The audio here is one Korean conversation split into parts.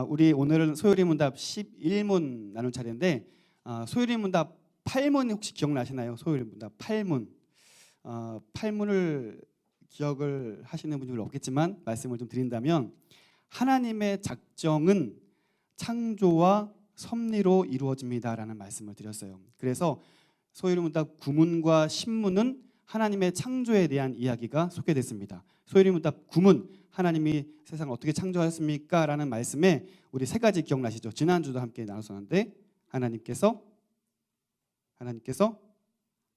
우리 오늘은 소요리 문답 11문 나눌 차례인데 소요리 문답 8문 혹시 기억나시나요? 소요리 문답 8문. 8문을 기억을 하시는 분이 별로 없겠지만 말씀을 좀 드린다면 하나님의 작정은 창조와 섭리로 이루어집니다라는 말씀을 드렸어요. 그래서 소요리 문답 9문과 10문은 하나님의 창조에 대한 이야기가 소개됐습니다. 소요리 문답 9문 하나님이 세상을 어떻게 창조하셨습니까? 라는 말씀에 우리 세 가지 기억나시죠? 지난주도 함께 나눴었는데 하나님께서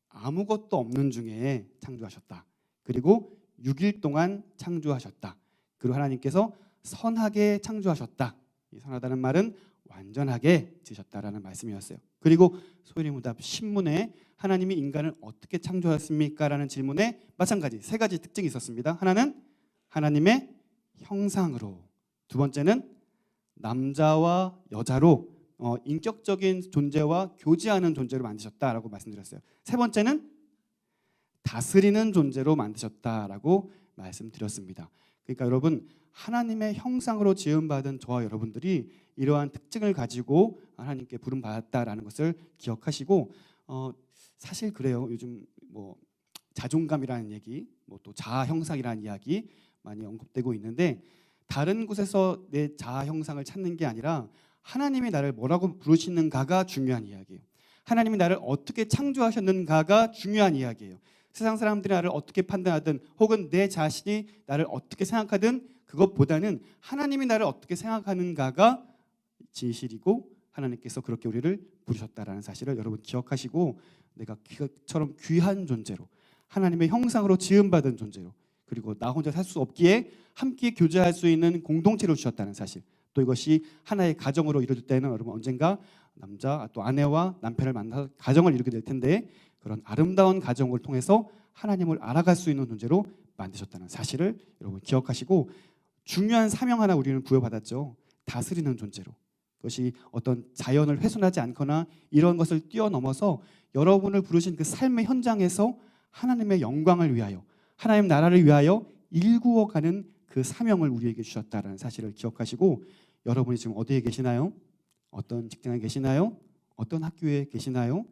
아무것도 없는 중에 창조하셨다. 그리고 6일 동안 창조하셨다. 그리고 하나님께서 선하게 창조하셨다. 이 선하다는 말은 완전하게 지으셨다라는 말씀이었어요. 그리고 소요리 문답 10문에 하나님이 인간을 어떻게 창조하셨습니까? 라는 질문에 마찬가지 세 가지 특징이 있었습니다. 하나는 하나님의 형상으로, 두 번째는 남자와 여자로 인격적인 존재와 교제하는 존재로 만드셨다라고 말씀드렸어요. 세 번째는 다스리는 존재로 만드셨다라고 말씀드렸습니다. 그러니까 여러분, 하나님의 형상으로 지음받은 저와 여러분들이 이러한 특징을 가지고 하나님께 부름받았다라는 것을 기억하시고, 사실 그래요. 요즘 뭐 자존감이라는 얘기, 뭐 또 자아 형상이라는 이야기 많이 언급되고 있는데, 다른 곳에서 내 자아 형상을 찾는 게 아니라 하나님이 나를 뭐라고 부르시는가가 중요한 이야기예요. 하나님이 나를 어떻게 창조하셨는가가 중요한 이야기예요. 세상 사람들이 나를 어떻게 판단하든 혹은 내 자신이 나를 어떻게 생각하든 그것보다는 하나님이 나를 어떻게 생각하는가가 진실이고, 하나님께서 그렇게 우리를 부르셨다라는 사실을 여러분 기억하시고, 내가 그처럼 귀한 존재로, 하나님의 형상으로 지음받은 존재로, 그리고 나 혼자 살 수 없기에 함께 교제할 수 있는 공동체를 주셨다는 사실, 또 이것이 하나의 가정으로 이루어질 때는 여러분 언젠가 남자 또 아내와 남편을 만나서 가정을 이루게 될 텐데, 그런 아름다운 가정을 통해서 하나님을 알아갈 수 있는 존재로 만드셨다는 사실을 여러분 기억하시고, 중요한 사명 하나 우리는 부여받았죠. 다스리는 존재로. 그것이 어떤 자연을 훼손하지 않거나 이런 것을 뛰어넘어서 여러분을 부르신 그 삶의 현장에서 하나님의 영광을 위하여, 하나님 나라를 위하여 일구어가는 그 사명을 우리에게 주셨다는 사실을 기억하시고, 여러분이 지금 어디에 계시나요? 어떤 직장에 계시나요? 어떤 학교에 계시나요?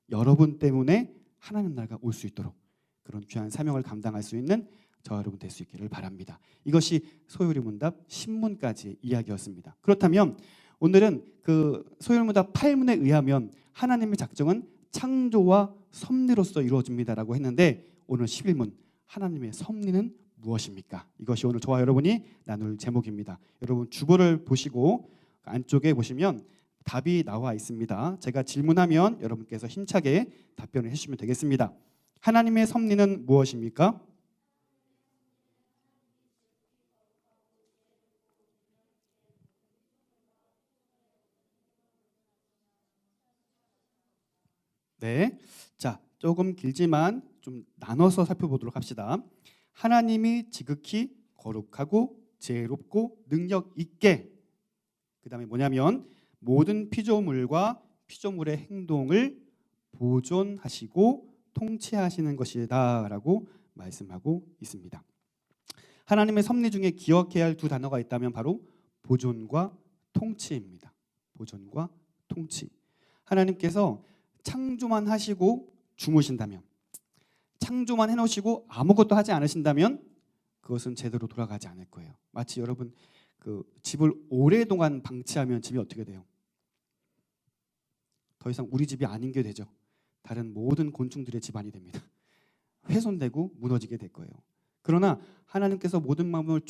여러분 때문에 하나님 나라가 올 수 있도록 그런 귀한 사명을 감당할 수 있는 저와 여러분 될 수 있기를 바랍니다. 이것이 소요리 문답 10문까지의 이야기였습니다. 그렇다면 오늘은 그 소요리 문답 8문에 의하면 하나님의 작정은 창조와 섭리로서 이루어집니다라고 했는데, 오늘 11문 하나님의 섭리는 무엇입니까? 이것이 오늘 저와 여러분이 나눌 제목입니다. 여러분 주보를 보시고 안쪽에 보시면 답이 나와 있습니다. 제가 질문하면 여러분께서 힘차게 답변을 해주시면 되겠습니다. 하나님의 섭리는 무엇입니까? 네, 자, 조금 길지만 좀 나눠서 살펴보도록 합시다. 하나님이 지극히 거룩하고 지혜롭고 능력 있게, 그 다음에 뭐냐면 모든 피조물과 피조물의 행동을 보존하시고 통치하시는 것이다 라고 말씀하고 있습니다. 하나님의 섭리 중에 기억해야 할 두 단어가 있다면 바로 보존과 통치입니다. 보존과 통치. 하나님께서 창조만 하시고 주무신다면, 창조만 해놓으시고 아무것도 하지 않으신다면 그것은 제대로 돌아가지 않을 거예요. 마치 여러분 그 집을 오랫동안 방치하면 집이 어떻게 돼요? 더 이상 우리 집이 아닌 게 되죠. 다른 모든 곤충들의 집안이 됩니다. 훼손되고 무너지게 될 거예요. 그러나 하나님께서 모든 만물을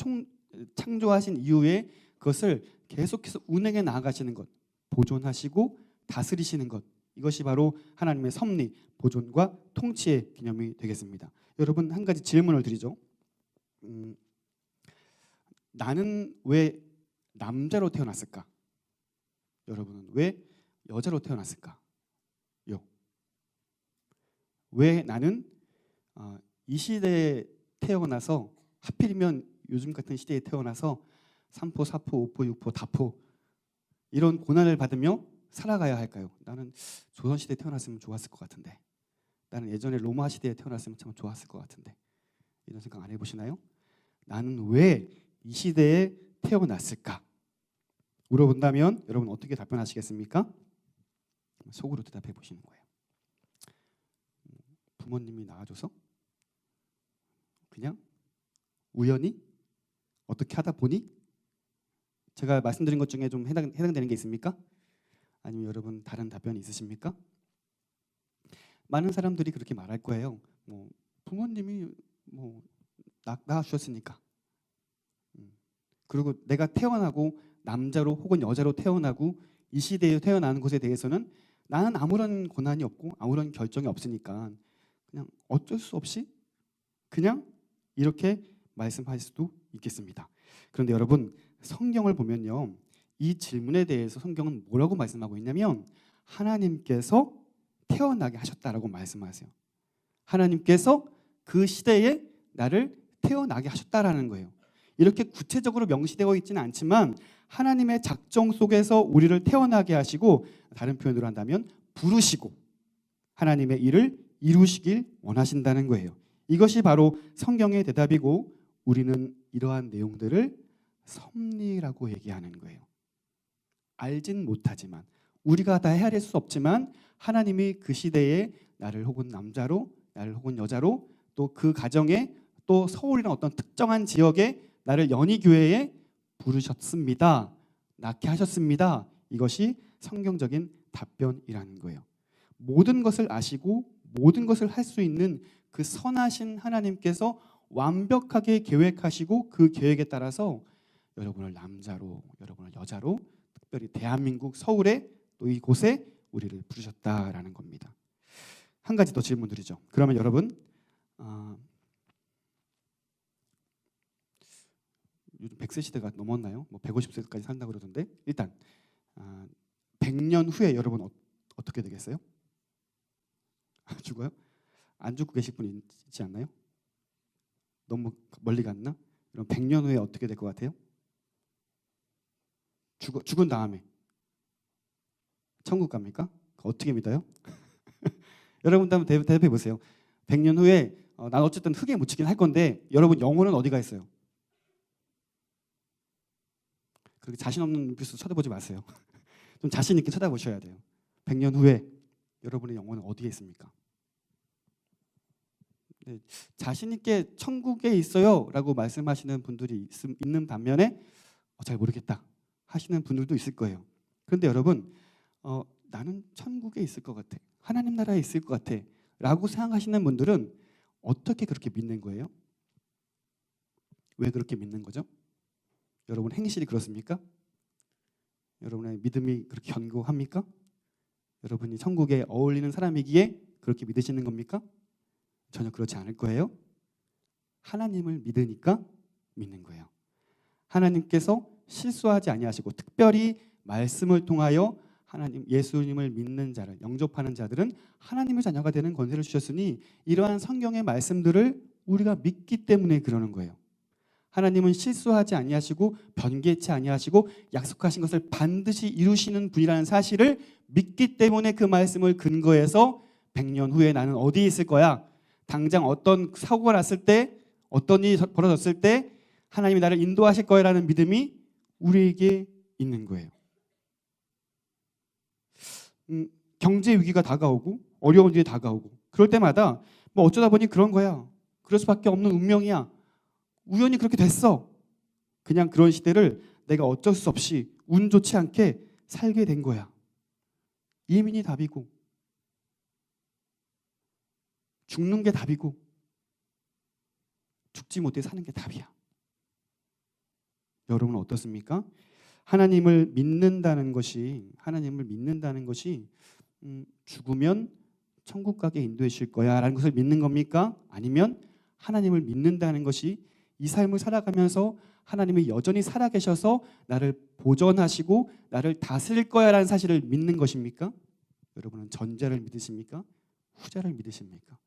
창조하신 이후에 그것을 계속해서 운행해 나아가시는 것, 보존하시고 다스리시는 것, 이것이 바로 하나님의 섭리, 보존과 통치의 개념이 되겠습니다. 여러분, 한 가지 질문을 드리죠. 나는 왜 남자로 태어났을까? 여러분은 왜 여자로 태어났을까? 왜 나는 이 시대에 태어나서, 하필이면 요즘 같은 시대에 태어나서 3포, 4포, 5포, 6포, 다포 이런 고난을 받으며 살아가야 할까요? 나는 조선시대에 태어났으면 좋았을 것 같은데, 나는 예전에 로마 시대에 태어났으면 참 좋았을 것 같은데, 이런 생각 안 해보시나요? 나는 왜 이 시대에 태어났을까? 물어본다면 여러분 어떻게 답변하시겠습니까? 속으로 대답해 보시는 거예요. 부모님이 낳아줘서? 그냥? 우연히? 어떻게 하다 보니? 제가 말씀드린 것 중에 좀 해당되는 게 있습니까? 아니면 여러분 다른 답변이 있으십니까? 많은 사람들이 그렇게 말할 거예요. 부모님이 낳아주셨으니까. 그리고 내가 태어나고 남자로 혹은 여자로 태어나고 이 시대에 태어나는 것에 대해서는 나는 아무런 권한이 없고 아무런 결정이 없으니까 그냥 어쩔 수 없이 그냥 이렇게 말씀하실 수도 있겠습니다. 그런데 여러분 성경을 보면요, 이 질문에 대해서 성경은 뭐라고 말씀하고 있냐면 하나님께서 태어나게 하셨다라고 말씀하세요. 하나님께서 그 시대에 나를 태어나게 하셨다라는 거예요. 이렇게 구체적으로 명시되어 있지는 않지만 하나님의 작정 속에서 우리를 태어나게 하시고, 다른 표현으로 한다면 부르시고 하나님의 일을 이루시길 원하신다는 거예요. 이것이 바로 성경의 대답이고, 우리는 이러한 내용들을 섭리라고 얘기하는 거예요. 알진 못하지만, 우리가 다 헤아릴 수 없지만 하나님이 그 시대에 나를 혹은 남자로, 나를 혹은 여자로, 또 그 가정에, 또 서울이나 어떤 특정한 지역에 나를 연희교회에 부르셨습니다. 낳게 하셨습니다. 이것이 성경적인 답변이라는 거예요. 모든 것을 아시고 모든 것을 할 수 있는 그 선하신 하나님께서 완벽하게 계획하시고 그 계획에 따라서 여러분을 남자로, 여러분을 여자로, 특별히 대한민국 서울에 또 이곳에 우리를 부르셨다라는 겁니다. 한 가지 더 질문 드리죠. 그러면 여러분 요즘 100세 시대가 넘었나요? 150세까지 산다고 그러던데, 일단 100년 후에 여러분 어떻게 되겠어요? 죽어요? 안 죽고 계실 분 있지 않나요? 너무 멀리 갔나? 그럼 100년 후에 어떻게 될 것 같아요? 죽은 다음에 천국 갑니까? 어떻게 믿어요? 여러분 한번 대답해 보세요. 100년 후에 난 어쨌든 흙에 묻히긴 할 건데 여러분 영혼은 어디가 있어요? 그렇게 자신 없는 눈빛으로 쳐다보지 마세요. 좀 자신 있게 쳐다보셔야 돼요. 100년 후에 여러분의 영혼은 어디에 있습니까? 네, 자신 있게 천국에 있어요 라고 말씀하시는 분들이 있는 반면에 잘 모르겠다 하시는 분들도 있을 거예요. 그런데 여러분 나는 천국에 있을 것 같아, 하나님 나라에 있을 것 같아 라고 생각하시는 분들은 어떻게 그렇게 믿는 거예요? 왜 그렇게 믿는 거죠? 여러분 행실이 그렇습니까? 여러분의 믿음이 그렇게 견고합니까? 여러분이 천국에 어울리는 사람이기에 그렇게 믿으시는 겁니까? 전혀 그렇지 않을 거예요. 하나님을 믿으니까 믿는 거예요. 하나님께서 실수하지 아니하시고, 특별히 말씀을 통하여 하나님 예수님을 믿는 자를, 영접하는 자들은 하나님의 자녀가 되는 권세를 주셨으니 이러한 성경의 말씀들을 우리가 믿기 때문에 그러는 거예요. 하나님은 실수하지 아니하시고 변개치 아니하시고 약속하신 것을 반드시 이루시는 분이라는 사실을 믿기 때문에 그 말씀을 근거해서 100년 후에 나는 어디에 있을 거야, 당장 어떤 사고가 났을 때, 어떤 일이 벌어졌을 때 하나님이 나를 인도하실 거라는 믿음이 우리에게 있는 거예요. 경제 위기가 다가오고 어려운 일이 다가오고 그럴 때마다 어쩌다 보니 그런 거야, 그럴 수밖에 없는 운명이야, 우연히 그렇게 됐어, 그냥 그런 시대를 내가 어쩔 수 없이 운 좋지 않게 살게 된 거야. 이민이 답이고 죽는 게 답이고 죽지 못해 사는 게 답이야. 여러분은 어떻습니까? 하나님을 믿는다는 것이 죽으면 천국 가게 인도해 주실 거야 라는 것을 믿는 겁니까? 아니면 하나님을 믿는다는 것이 이 삶을 살아가면서 하나님이 여전히 살아계셔서 나를 보존하시고 나를 다스릴 거야 라는 사실을 믿는 것입니까? 여러분은 전자를 믿으십니까? 후자를 믿으십니까?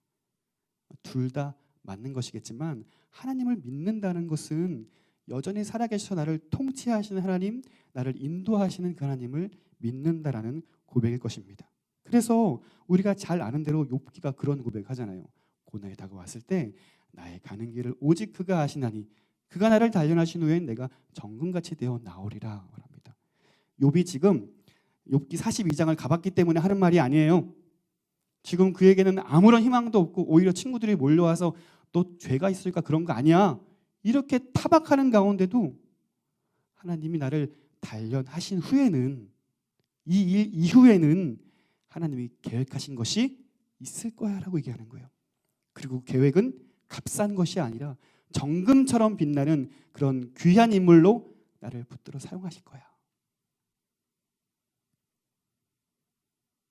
둘 다 맞는 것이겠지만 하나님을 믿는다는 것은 여전히 살아계셔서 나를 통치하시는 하나님, 나를 인도하시는 그 하나님을 믿는다라는 고백일 것입니다. 그래서 우리가 잘 아는 대로 욥기가 그런 고백하잖아요. 고난이 다가왔을 때 나의 가는 길을 오직 그가 아시나니 그가 나를 단련하신 후엔 내가 정금같이 되어 나오리라 말합니다. 욥이 지금 욥기 42장을 가봤기 때문에 하는 말이 아니에요. 지금 그에게는 아무런 희망도 없고 오히려 친구들이 몰려와서 너 죄가 있으니까 그런 거 아니야, 이렇게 타박하는 가운데도 하나님이 나를 단련하신 후에는, 이 일 이후에는 하나님이 계획하신 것이 있을 거야 라고 얘기하는 거예요. 그리고 계획은 값싼 것이 아니라 정금처럼 빛나는 그런 귀한 인물로 나를 붙들어 사용하실 거야.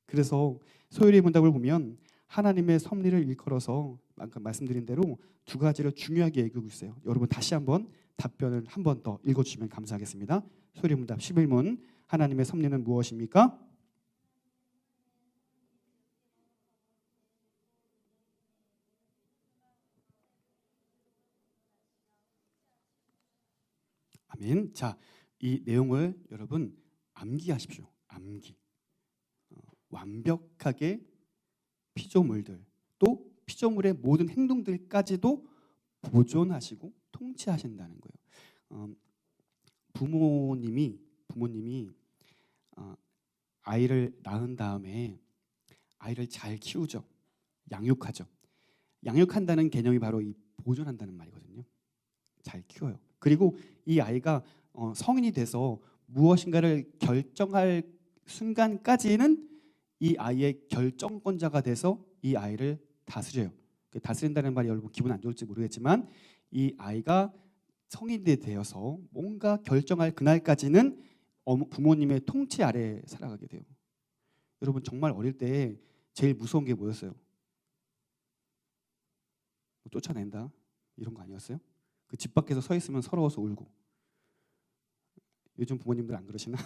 그래서 소율이의 문답을 보면 하나님의 섭리를 일컬어서 아까 말씀드린 대로 두 가지를 중요하게 얘기하고 있어요. 여러분 다시 한번 답변을 한 번 더 읽어주시면 감사하겠습니다. 소율이의 문답 11문, 하나님의 섭리는 무엇입니까? 아멘. 자, 이 내용을 여러분 암기하십시오. 암기. 완벽하게 피조물들, 또 피조물의 모든 행동들까지도 보존하시고 통치하신다는 거예요. 부모님이 아이를 낳은 다음에 아이를 잘 키우죠. 양육하죠. 양육한다는 개념이 바로 이 보존한다는 말이거든요. 잘 키워요. 그리고 이 아이가 성인이 돼서 무엇인가를 결정할 순간까지는 이 아이의 결정권자가 돼서 이 아이를 다스려요. 다스린다는 말이 여러분 기분 안 좋을지 모르겠지만 이 아이가 성인이 되어서 뭔가 결정할 그날까지는 부모님의 통치 아래에 살아가게 돼요. 여러분 정말 어릴 때 제일 무서운 게 뭐였어요? 쫓아낸다 이런 거 아니었어요? 그 집 밖에서 서 있으면 서러워서 울고. 요즘 부모님들 안 그러시나?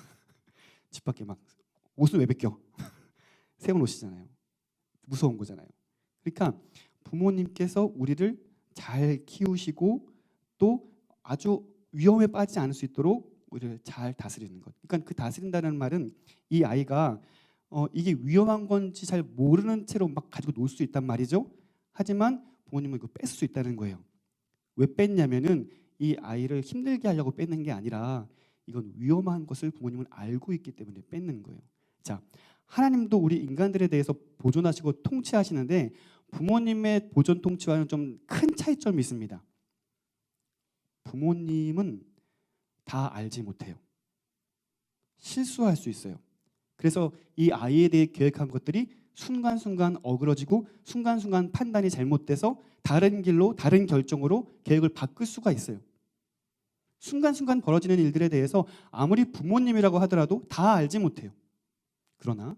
집 밖에 막 옷을 왜 벗겨? 새 옷이잖아요. 무서운 거잖아요. 그러니까 부모님께서 우리를 잘 키우시고 또 아주 위험에 빠지지 않을 수 있도록 우리를 잘 다스리는 것. 그러니까 그 다스린다는 말은 이 아이가 이게 위험한 건지 잘 모르는 채로 막 가지고 놀 수 있단 말이죠. 하지만 부모님은 이거 뺄 수 있다는 거예요. 왜 뺐냐면은 이 아이를 힘들게 하려고 뺏는 게 아니라 이건 위험한 것을 부모님은 알고 있기 때문에 뺏는 거예요. 자, 하나님도 우리 인간들에 대해서 보존하시고 통치하시는데 부모님의 보존 통치와는 좀 큰 차이점이 있습니다. 부모님은 다 알지 못해요. 실수할 수 있어요. 그래서 이 아이에 대해 계획한 것들이 순간순간 어그러지고 순간순간 판단이 잘못돼서 다른 길로 다른 결정으로 계획을 바꿀 수가 있어요. 순간순간 벌어지는 일들에 대해서 아무리 부모님이라고 하더라도 다 알지 못해요. 그러나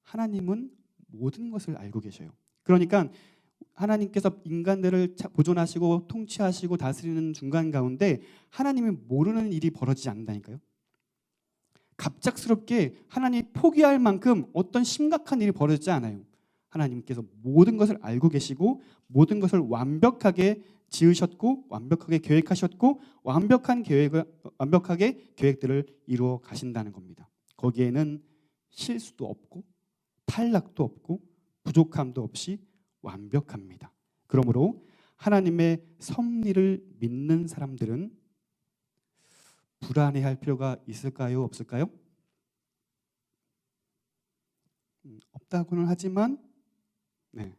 하나님은 모든 것을 알고 계셔요. 그러니까 하나님께서 인간들을 보존하시고 통치하시고 다스리는 중간 가운데 하나님이 모르는 일이 벌어지지 않는다니까요. 갑작스럽게 하나님이 포기할 만큼 어떤 심각한 일이 벌어지지 않아요. 하나님께서 모든 것을 알고 계시고 모든 것을 완벽하게 지으셨고 완벽하게 계획하셨고 완벽하게 계획들을 이루어 가신다는 겁니다. 거기에는 실수도 없고 탈락도 없고 부족함도 없이 완벽합니다. 그러므로 하나님의 섭리를 믿는 사람들은 불안해할 필요가 있을까요? 없을까요? 없다고는 하지만 네.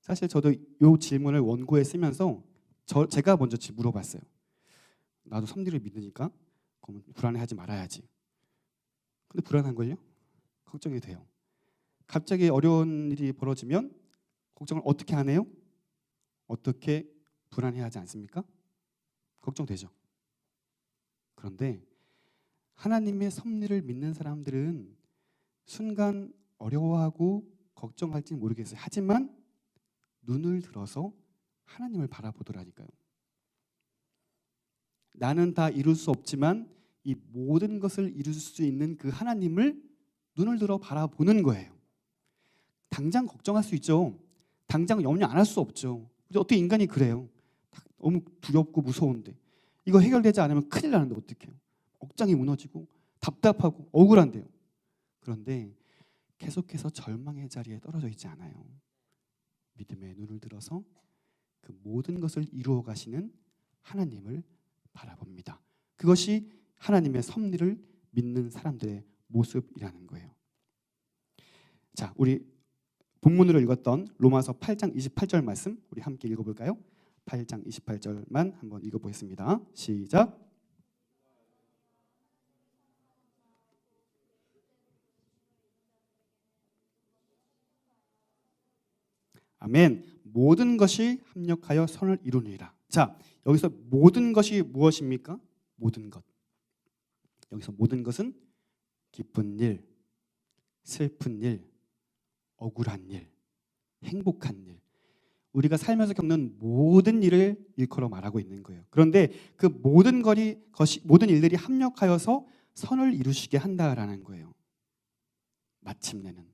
사실 저도 이 질문을 원고에 쓰면서 제가 먼저 물어봤어요. 나도 섭리를 믿으니까 그럼 불안해하지 말아야지. 근데 불안한걸요? 걱정이 돼요. 갑자기 어려운 일이 벌어지면 걱정을 어떻게 하네요? 어떻게 불안해하지 않습니까? 걱정되죠. 그런데 하나님의 섭리를 믿는 사람들은 순간 어려워하고 걱정할지 모르겠어요. 하지만 눈을 들어서 하나님을 바라보더라니까요. 나는 다 이룰 수 없지만 이 모든 것을 이룰 수 있는 그 하나님을 눈을 들어 바라보는 거예요. 당장 걱정할 수 있죠. 당장 염려 안 할 수 없죠. 어떻게 인간이 그래요? 너무 두렵고 무서운데 이거 해결되지 않으면 큰일 나는데 어떡해요? 억장이 무너지고 답답하고 억울한데요. 그런데 계속해서 절망의 자리에 떨어져 있지 않아요. 믿음의 눈을 들어서 그 모든 것을 이루어 가시는 하나님을 바라봅니다. 그것이 하나님의 섭리를 믿는 사람들의 모습이라는 거예요. 자, 우리 본문으로 읽었던 로마서 8장 28절 말씀 우리 함께 읽어볼까요? 8장 28절만 한번 읽어보겠습니다. 시작. 아멘. 모든 것이 합력하여 선을 이루느니라. 자, 여기서 모든 것이 무엇입니까? 모든 것. 여기서 모든 것은 기쁜 일, 슬픈 일, 억울한 일, 행복한 일, 우리가 살면서 겪는 모든 일을 일컬어 말하고 있는 거예요. 그런데 그 모든 일들이 합력하여서 선을 이루시게 한다라는 거예요. 마침내는,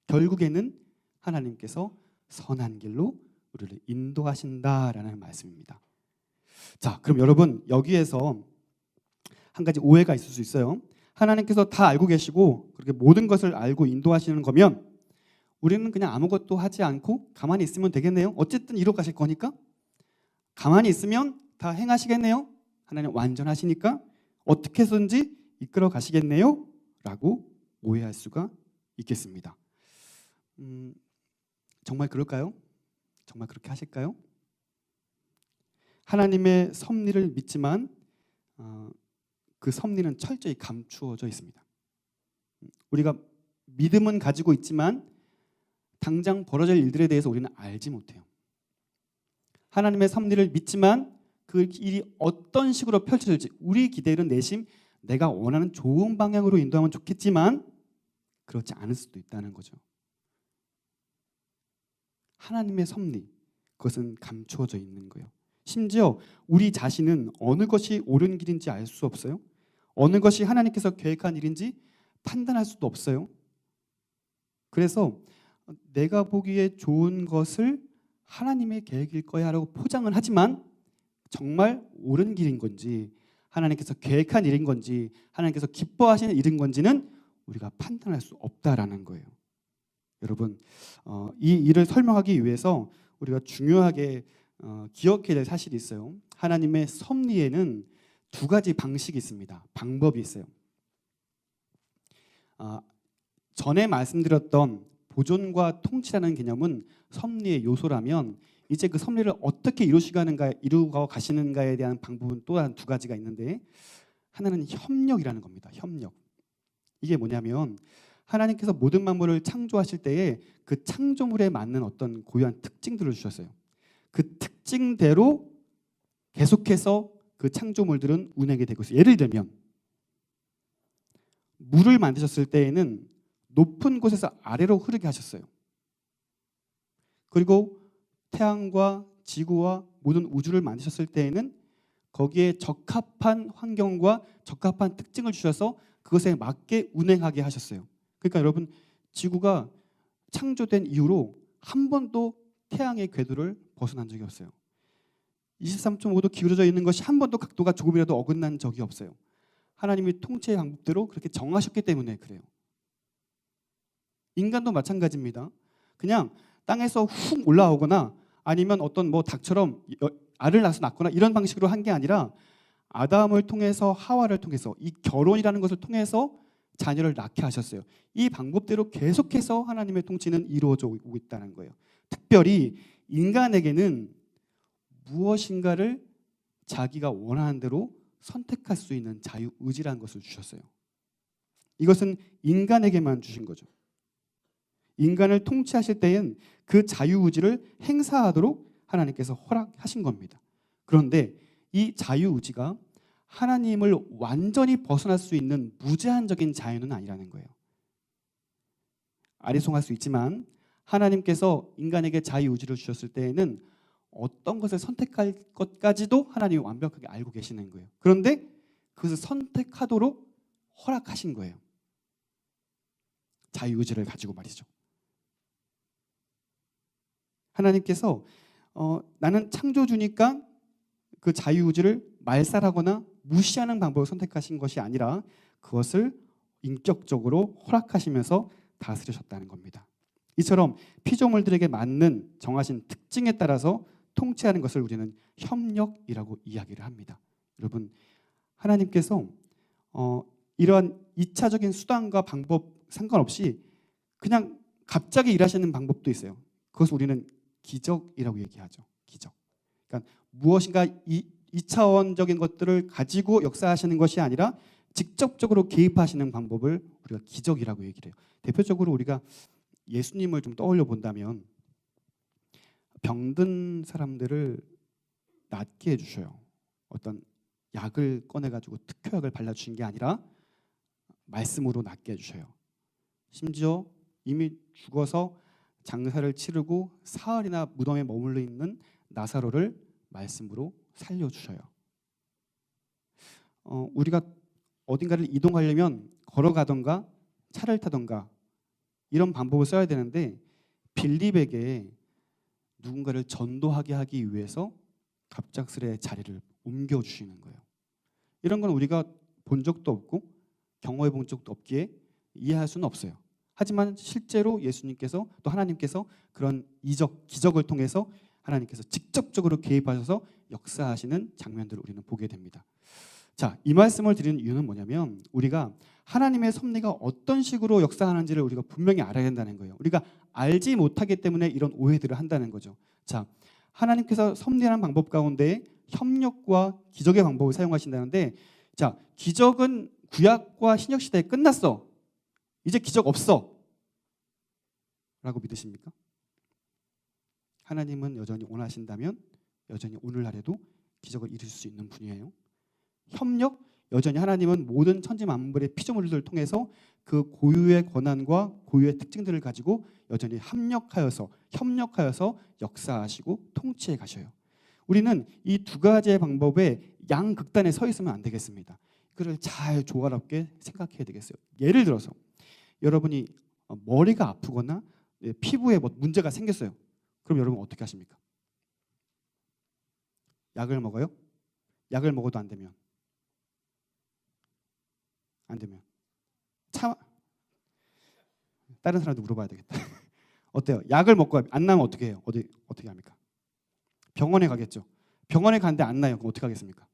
결국에는 하나님께서 선한 길로 우리를 인도하신다라는 말씀입니다. 자, 그럼 여러분 여기에서 한 가지 오해가 있을 수 있어요. 하나님께서 다 알고 계시고 그렇게 모든 것을 알고 인도하시는 거면 우리는 그냥 아무것도 하지 않고 가만히 있으면 되겠네요. 어쨌든 이루어 가실 거니까 가만히 있으면 다 행하시겠네요. 하나님 완전하시니까 어떻게 해서든지 이끌어 가시겠네요 라고 오해할 수가 있겠습니다. 정말 그럴까요? 정말 그렇게 하실까요? 하나님의 섭리를 믿지만 그 섭리는 철저히 감추어져 있습니다. 우리가 믿음은 가지고 있지만 당장 벌어질 일들에 대해서 우리는 알지 못해요. 하나님의 섭리를 믿지만 그 일이 어떤 식으로 펼쳐질지 우리 기대는 내심 내가 원하는 좋은 방향으로 인도하면 좋겠지만 그렇지 않을 수도 있다는 거죠. 하나님의 섭리, 그것은 감추어져 있는 거예요. 심지어 우리 자신은 어느 것이 옳은 길인지 알 수 없어요. 어느 것이 하나님께서 계획한 일인지 판단할 수도 없어요. 그래서 내가 보기에 좋은 것을 하나님의 계획일 거야 라고 포장은 하지만 정말 옳은 길인 건지 하나님께서 계획한 일인 건지 하나님께서 기뻐하시는 일인 건지는 우리가 판단할 수 없다라는 거예요. 여러분, 이 일을 설명하기 위해서 우리가 중요하게 기억해야 될 사실이 있어요. 하나님의 섭리에는 두 가지 방식이 있습니다. 방법이 있어요. 전에 말씀드렸던 보존과 통치라는 개념은 섭리의 요소라면 이제 그 섭리를 어떻게 이루어 가시는가에 대한 방법은 또한 두 가지가 있는데 하나는 협력이라는 겁니다. 협력. 이게 뭐냐면 하나님께서 모든 만물을 창조하실 때에 그 창조물에 맞는 어떤 고유한 특징들을 주셨어요. 그 특징대로 계속해서 그 창조물들은 운행이 되고 있어요. 예를 들면 물을 만드셨을 때에는 높은 곳에서 아래로 흐르게 하셨어요. 그리고 태양과 지구와 모든 우주를 만드셨을 때에는 거기에 적합한 환경과 적합한 특징을 주셔서 그것에 맞게 운행하게 하셨어요. 그러니까 여러분, 지구가 창조된 이후로 한 번도 태양의 궤도를 벗어난 적이 없어요. 23.5도 기울어져 있는 것이 한 번도 각도가 조금이라도 어긋난 적이 없어요. 하나님이 통치의 방법대로 그렇게 정하셨기 때문에 그래요. 인간도 마찬가지입니다. 그냥 땅에서 훅 올라오거나 아니면 어떤 닭처럼 알을 낳거나 이런 방식으로 한 게 아니라 아담을 통해서 하와를 통해서 이 결혼이라는 것을 통해서 자녀를 낳게 하셨어요. 이 방법대로 계속해서 하나님의 통치는 이루어져 오고 있다는 거예요. 특별히 인간에게는 무엇인가를 자기가 원하는 대로 선택할 수 있는 자유의지라는 것을 주셨어요. 이것은 인간에게만 주신 거죠. 인간을 통치하실 때엔 그 자유의지를 행사하도록 하나님께서 허락하신 겁니다. 그런데 이 자유의지가 하나님을 완전히 벗어날 수 있는 무제한적인 자유는 아니라는 거예요. 아리송할 수 있지만 하나님께서 인간에게 자유의지를 주셨을 때에는 어떤 것을 선택할 것까지도 하나님이 완벽하게 알고 계시는 거예요. 그런데 그것을 선택하도록 허락하신 거예요. 자유의지를 가지고 말이죠. 하나님께서 나는 창조주니까 그 자유의지를 말살하거나 무시하는 방법을 선택하신 것이 아니라 그것을 인격적으로 허락하시면서 다스리셨다는 겁니다. 이처럼 피조물들에게 맞는 정하신 특징에 따라서 통치하는 것을 우리는 협력이라고 이야기를 합니다. 여러분, 하나님께서 이러한 2차적인 수단과 방법 상관없이 그냥 갑자기 일하시는 방법도 있어요. 그것을 우리는 기적이라고 얘기하죠. 기적. 그러니까 무엇인가 2차원적인 것들을 가지고 역사하시는 것이 아니라 직접적으로 개입하시는 방법을 우리가 기적이라고 얘기를 해요. 대표적으로 우리가 예수님을 좀 떠올려 본다면 병든 사람들을 낫게 해주셔요. 어떤 약을 꺼내가지고 특효약을 발라주신 게 아니라 말씀으로 낫게 해주셔요. 심지어 이미 죽어서 장사를 치르고 사흘이나 무덤에 머물러 있는 나사로를 말씀으로 살려주셔요. 우리가 어딘가를 이동하려면 걸어가던가 차를 타던가 이런 방법을 써야 되는데 빌립에게 누군가를 전도하게 하기 위해서 갑작스레 자리를 옮겨주시는 거예요. 이런 건 우리가 본 적도 없고 경험해 본 적도 없기에 이해할 수는 없어요. 하지만 실제로 예수님께서 또 하나님께서 그런 기적을 통해서 하나님께서 직접적으로 개입하셔서 역사하시는 장면들을 우리는 보게 됩니다. 자, 이 말씀을 드리는 이유는 뭐냐면 우리가 하나님의 섭리가 어떤 식으로 역사하는지를 우리가 분명히 알아야 된다는 거예요. 우리가 알지 못하기 때문에 이런 오해들을 한다는 거죠. 자, 하나님께서 섭리하는 방법 가운데 협력과 기적의 방법을 사용하신다는데, 자, 기적은 구약과 신약 시대에 끝났어. 이제 기적 없어. 라고 믿으십니까? 하나님은 여전히 원하신다면 여전히 오늘날에도 기적을 이루실 수 있는 분이에요. 협력, 여전히 하나님은 모든 천지 만물의 피조물들을 통해서 그 고유의 권한과 고유의 특징들을 가지고 여전히 협력하여서 역사하시고 통치해 가셔요. 우리는 이 두 가지의 방법에 양극단에 서 있으면 안 되겠습니다. 그걸 잘 조화롭게 생각해야 되겠어요. 예를 들어서 여러분이 머리가 아프거나 피부에 뭐 문제가 생겼어요. 그럼 여러분 어떻게 하십니까? 약을 먹어요? 약을 먹어도 안 되면 다른 사람한테 물어봐야 되겠다. 어때요? 약을 먹고 안 나면 어떻게 해요? 어떻게 합니까? 병원에 가겠죠. 병원에 갔는데 안 나요. 그럼 어떻게 하겠습니까?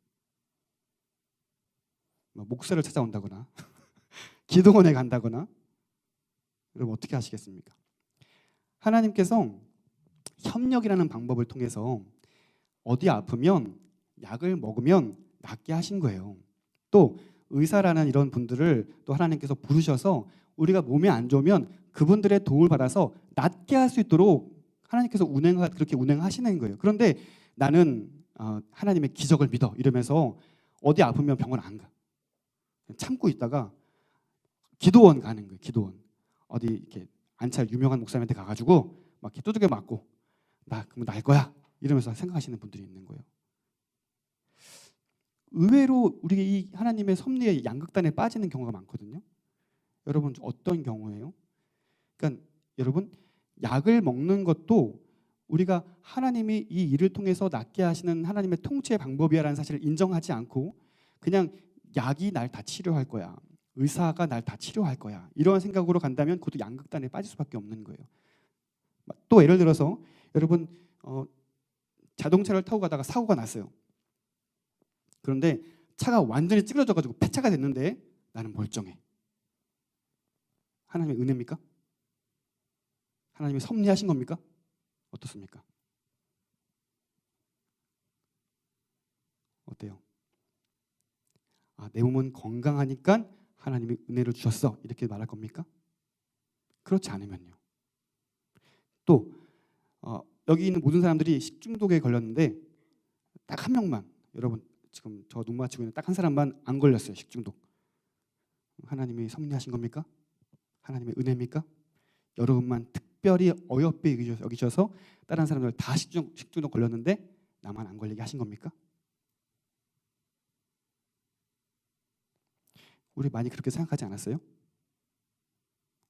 목사를 찾아온다거나 기도원에 간다거나. 여러분 어떻게 하시겠습니까? 하나님께서 협력이라는 방법을 통해서 어디 아프면 약을 먹으면 낫게 하신 거예요. 또 의사라는 이런 분들을 또 하나님께서 부르셔서 우리가 몸이 안 좋으면 그분들의 도움을 받아서 낫게 할 수 있도록 하나님께서 그렇게 운행하시는 거예요. 그런데 나는 하나님의 기적을 믿어 이러면서 어디 아프면 병원 안 가. 참고 있다가 기도원 가는 거예요. 기도원. 어디 이렇게 안찰 유명한 목사님한테 가가지고 막 이렇게 두들겨 맞고 나 그러면 날 거야 이러면서 생각하시는 분들이 있는 거예요. 의외로 우리가 이 하나님의 섭리의 양극단에 빠지는 경우가 많거든요. 여러분 어떤 경우예요? 그러니까 여러분 약을 먹는 것도 우리가 하나님이 이 일을 통해서 낫게 하시는 하나님의 통치의 방법이라는 사실을 인정하지 않고 그냥 약이 날 다 치료할 거야. 의사가 날 다 치료할 거야. 이런 생각으로 간다면 그것도 양극단에 빠질 수밖에 없는 거예요. 또 예를 들어서 여러분 자동차를 타고 가다가 사고가 났어요. 그런데 차가 완전히 찌그러져가지고 폐차가 됐는데 나는 멀쩡해. 하나님의 은혜입니까? 하나님이 섭리하신 겁니까? 어떻습니까? 어때요? 내 몸은 건강하니까 하나님이 은혜를 주셨어 이렇게 말할 겁니까? 그렇지 않으면요. 또 여기 있는 모든 사람들이 식중독에 걸렸는데 딱 한 명만, 여러분 지금 저 눈 맞추고 있는 딱 한 사람만 안 걸렸어요. 식중독. 하나님이 섭리하신 겁니까? 하나님의 은혜입니까? 여러분만 특별히 어여삐 여기셔서 다른 사람들 다 식중독 걸렸는데 나만 안 걸리게 하신 겁니까? 우리 많이 그렇게 생각하지 않았어요?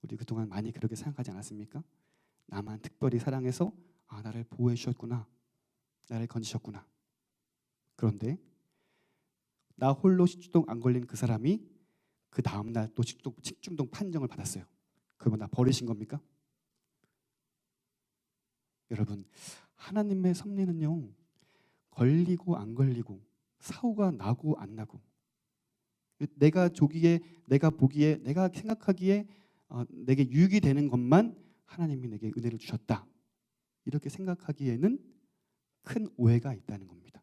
우리 그동안 많이 그렇게 생각하지 않았습니까? 나만 특별히 사랑해서 나를 보호해 주셨구나. 나를 건지셨구나. 그런데 나 홀로 식중독 안 걸린 그 사람이 그 다음 날 또 식중독 판정을 받았어요. 그러면 나 버리신 겁니까? 여러분 하나님의 섭리는요 걸리고 안 걸리고 사고가 나고 안 나고 내가 조기에, 내가 보기에, 내가 생각하기에 내게 유익이 되는 것만 하나님이 내게 은혜를 주셨다. 이렇게 생각하기에는 큰 오해가 있다는 겁니다.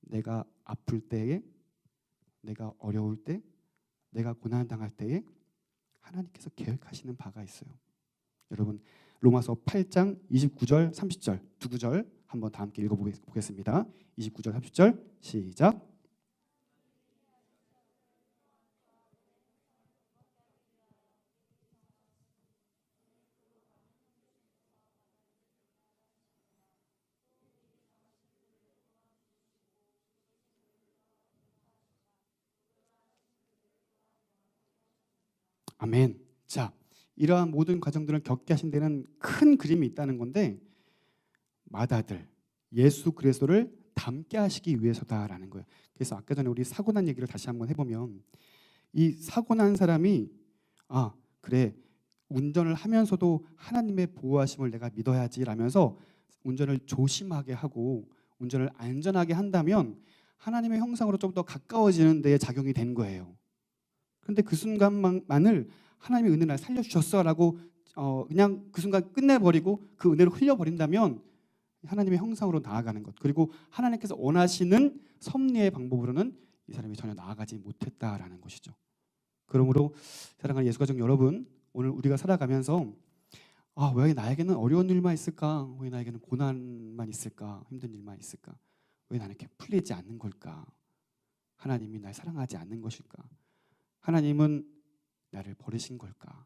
내가 아플 때에, 내가 어려울 때, 내가 고난당할 때에 하나님께서 계획하시는 바가 있어요. 여러분, 로마서 8장 29절 30절 두 구절 한번 다 함께 읽어보겠습니다. 29절 30절 시작. 아멘. 자, 이러한 모든 과정들을 겪게 하신 데는 큰 그림이 있다는 건데, 맏아들 예수 그리스도를 닮게 하시기 위해서다라는 거예요. 그래서 아까 전에 우리 사고 난 얘기를 다시 한번 해보면, 이 사고 난 사람이 그래, 운전을 하면서도 하나님의 보호하심을 내가 믿어야지 라면서 운전을 조심하게 하고 운전을 안전하게 한다면 하나님의 형상으로 좀 더 가까워지는 데에 작용이 된 거예요. 그런데 그 순간만을 하나님의 은혜를 살려주셨어라고 그냥 그 순간 끝내버리고 그 은혜를 흘려버린다면 하나님의 형상으로 나아가는 것, 그리고 하나님께서 원하시는 섭리의 방법으로는 이 사람이 전혀 나아가지 못했다라는 것이죠. 그러므로 사랑하는 예수 가족 여러분, 오늘 우리가 살아가면서 왜 나에게는 어려운 일만 있을까? 왜 나에게는 고난만 있을까? 힘든 일만 있을까? 왜 나는 이렇게 풀리지 않는 걸까? 하나님이 날 사랑하지 않는 것일까? 하나님은 나를 버리신 걸까?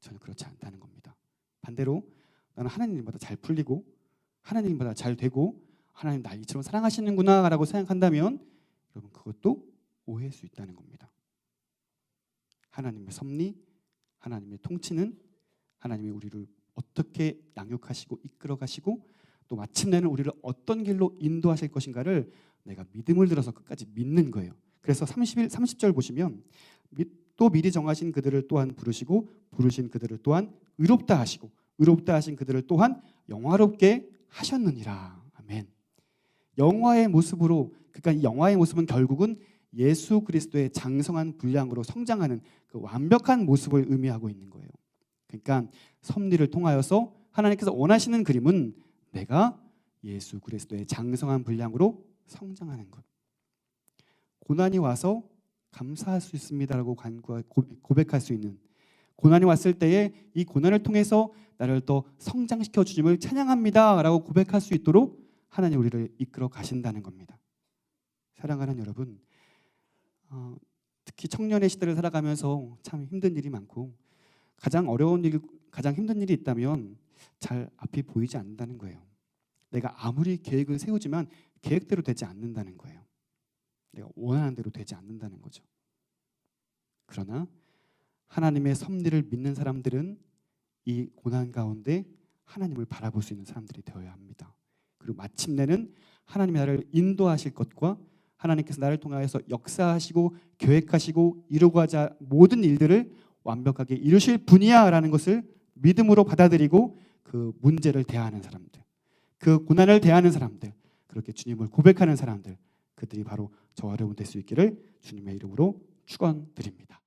저는 그렇지 않다는 겁니다. 반대로 나는 하나님보다 잘 풀리고 하나님보다 잘 되고 하나님 날 이처럼 사랑하시는구나 라고 생각한다면 여러분, 그것도 오해할 수 있다는 겁니다. 하나님의 섭리, 하나님의 통치는 하나님이 우리를 어떻게 양육하시고 이끌어 가시고 또 마침내는 우리를 어떤 길로 인도하실 것인가를 내가 믿음을 들어서 끝까지 믿는 거예요. 그래서 30절 보시면 또 미리 정하신 그들을 또한 부르시고 부르신 그들을 또한 의롭다 하시고 의롭다 하신 그들을 또한 영화롭게 하셨느니라. 아멘. 영화의 모습으로, 그러니까 이 영화의 모습은 결국은 예수 그리스도의 장성한 분량으로 성장하는 그 완벽한 모습을 의미하고 있는 거예요. 그러니까 섭리를 통하여서 하나님께서 원하시는 그림은 내가 예수 그리스도의 장성한 분량으로 성장하는 것. 고난이 와서 감사할 수 있습니다라고 고백할 수 있는, 고난이 왔을 때에 이 고난을 통해서 나를 더 성장시켜 주님을 찬양합니다라고 고백할 수 있도록 하나님 우리를 이끌어 가신다는 겁니다. 사랑하는 여러분, 특히 청년의 시대를 살아가면서 참 힘든 일이 많고 가장 어려운 일, 가장 힘든 일이 있다면 잘 앞이 보이지 않는다는 거예요. 내가 아무리 계획을 세우지만 계획대로 되지 않는다는 거예요. 내가 원하는 대로 되지 않는다는 거죠. 그러나 하나님의 섭리를 믿는 사람들은 이 고난 가운데 하나님을 바라볼 수 있는 사람들이 되어야 합니다. 그리고 마침내는 하나님이 나를 인도하실 것과 하나님께서 나를 통하여서 역사하시고 계획하시고 이루고자 모든 일들을 완벽하게 이루실 분이야라는 것을 믿음으로 받아들이고 그 문제를 대하는 사람들, 그 고난을 대하는 사람들, 그렇게 주님을 고백하는 사람들, 그들이 바로 저와 여러분 될 수 있기를 주님의 이름으로 축원드립니다.